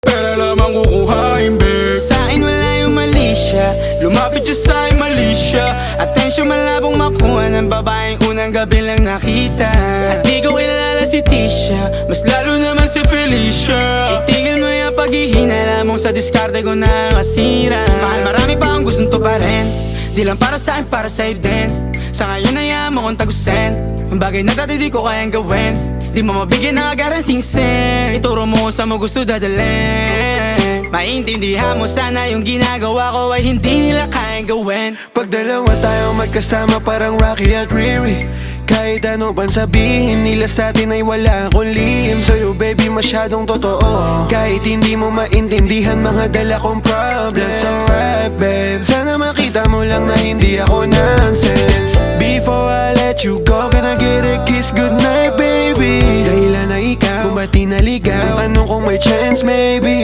Pera lamang kukuhain, babe. Sa'kin wala yung mali siya, lumapit siya sa'kin mali siya. Atensyon malabong makuha ng babaeng unang gabi lang nakita. At di ko kilala si Tisha, mas lalo naman si Felicia. Itigil mo yung paghihinala mong sa diskarte ko na masira. Mahal, marami pa akong gustong tuparin, di lang para sa'kin, para sa'yo din. Sa ngayon hayaan mo kong tagusin ang bagay na dati di ko kayang gawin. Di mo mabigyan ng agarang singsing, ituro mo sa mo gusto dadalhin. Maintindihan mo sana yung ginagawa ko ay hindi nila kayang gawin. Pag dalawa tayo magkasama parang Rocky at Riri, kahit ano pang sabihin nila sa atin ay wala akong lihim. Sa'yo baby masyadong totoo, kahit hindi mo maintindihan mga dala kong problems. That's alright babe, sana makita mo lang na hindi ako nonsense. Before I let you go, can I get a kiss goodnight baby? Dahilan na ikaw, kung ba't di naligaw, tanong kung may chance maybe.